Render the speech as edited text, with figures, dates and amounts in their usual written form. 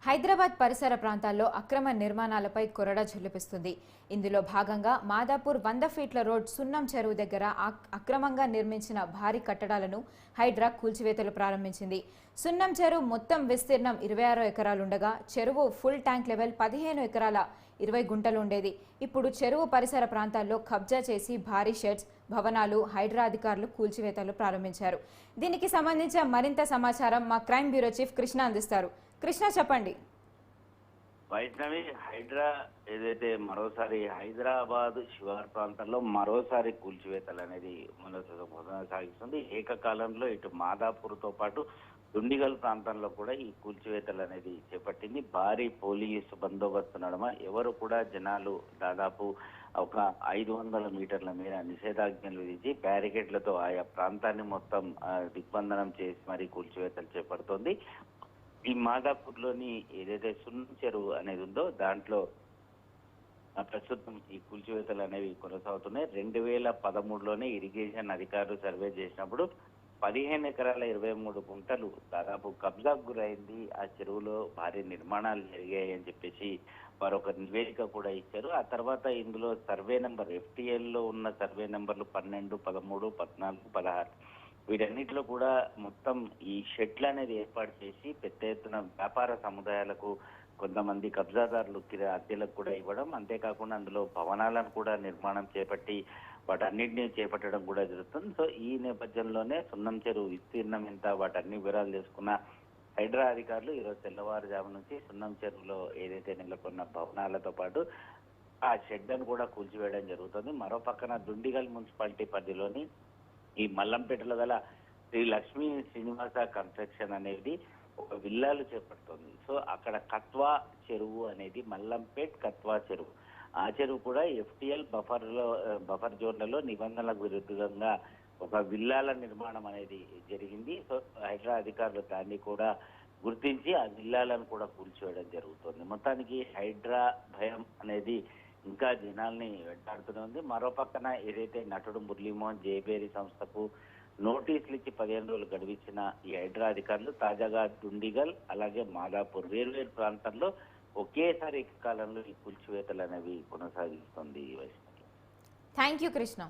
హైదరాబాద్ పరిసర ప్రాంతాల్లో అక్రమ నిర్మాణాలపై కొరడ ఝుళిపిస్తుంది. ఇందులో భాగంగా మాదాపూర్ 100 ఫీట్ల రోడ్ సున్నం చెరువు దగ్గర అక్రమంగా నిర్మించిన భారీ కట్టడాలను హైడ్రా కూల్చివేతలు ప్రారంభించింది. సున్నం చెరువు మొత్తం విస్తీర్ణం 26 ఎకరాలుండగా చెరువు ఫుల్ ట్యాంక్ లెవెల్ 15 ఎకరాల 20 గుంటలు ఉండేది. ఇప్పుడు చెరువు పరిసర ప్రాంతాల్లో కబ్జా చేసి భారీ షెడ్స్, భవనాలు హైడ్రా అధికారులు కూల్చివేతలు ప్రారంభించారు. దీనికి సంబంధించిన మరింత సమాచారం మా క్రైమ్ బ్యూరో చీఫ్ కృష్ణ అందిస్తారు. కృష్ణ, చెప్పండి. వైష్ణవి, హైడ్రా ఏదైతే మరోసారి హైదరాబాద్ శివారు ప్రాంతాల్లో మరోసారి కూల్చివేతలు అనేది కొనసాగిస్తుంది. ఏకకాలంలో ఇటు మాదాపూర్తో పాటు దుండిగల్ ప్రాంతంలో కూడా ఈ కూల్చివేతలు అనేది చేపట్టింది. భారీ పోలీసు బందోబస్తు నడుమ ఎవరు కూడా జనాలు దాదాపు ఒక 500 మీటర్ల మేర నిషేధాజ్ఞలు విధించి బ్యారికేడ్లతో ఆయా ప్రాంతాన్ని మొత్తం దిగ్బంధనం చేసి మరీ కూల్చివేతలు చేపడుతోంది. ఈ మాదాపూర్లోని ఏదైతే సున్నం చెరువు అనేది ఉందో దాంట్లో ప్రస్తుతం ఈ కూల్చివేతలు అనేవి కొనసాగుతున్నాయి. 2013లోనే ఇరిగేషన్ అధికారులు సర్వే చేసినప్పుడు 15 ఎకరాల 23 గుంటలు దాదాపు కబ్జాకు గురైంది. ఆ చెరువులో భారీ నిర్మాణాలు జరిగాయి అని చెప్పేసి వారు ఒక నివేదిక కూడా ఇచ్చారు. ఆ తర్వాత ఇందులో సర్వే నెంబర్ FTL లో ఉన్న సర్వే నెంబర్లు 12, 13, 14, 16 వీటన్నిటిలో కూడా మొత్తం ఈ షెడ్లు అనేది ఏర్పాటు చేసి పెద్ద ఎత్తున వ్యాపార సముదాయాలకు కొంతమంది కబ్జాదారులు అద్దెలకు కూడా ఇవ్వడం, అంతేకాకుండా అందులో భవనాలను కూడా నిర్మాణం చేపట్టి వాటన్నిటిని చేపట్టడం కూడా జరుగుతుంది. సో ఈ నేపథ్యంలోనే సున్నం చెరువు విస్తీర్ణం ఎంత వాటన్ని వివరాలు తెలుసుకున్న హైడ్రా అధికారులు ఈరోజు తెల్లవారుజాము నుంచి సున్నం చెరువులో ఏదైతే నెలకొన్న భవనాలతో పాటు ఆ షెడ్లను కూడా కూల్చివేయడం జరుగుతుంది. మరో పక్కన దుండిగల్ మున్సిపాలిటీ పరిధిలోని ఈ మల్లంపేటలో గల శ్రీ లక్ష్మీ శ్రీనివాస కన్స్ట్రక్షన్ అనేది ఒక విల్లాలు చేపడుతుంది. సో అక్కడ కత్వా చెరువు అనేది మల్లంపేట్ కత్వా చెరువు, ఆ చెరువు కూడా FTL బఫర్ జోన్లలో నిబంధనలకు విరుద్ధంగా ఒక విల్లాల నిర్మాణం అనేది జరిగింది. సో హైడ్రా అధికారులు దాన్ని కూడా గుర్తించి ఆ విల్లాలను కూడా కూల్చివేయడం జరుగుతుంది. మొత్తానికి హైడ్రా భయం అనేది ఇంకా జనాల్ని వెంటాడుతూనే ఉంది. మరో పక్కన ఏదైతే నటుడు మురళీమోహన్ జేబేరి సంస్థకు నోటీసులు ఇచ్చి 15 రోజులు గడువించిన ఈ హైడ్రా అధికారులు తాజాగా దుండిగల్ అలాగే మాదాపూర్ వేర్వేరు ప్రాంతాల్లో ఒకేసారి ఏకకాలంలో ఈ కూల్చివేతలు అనేవి కొనసాగిస్తుంది. Thank you Krishna.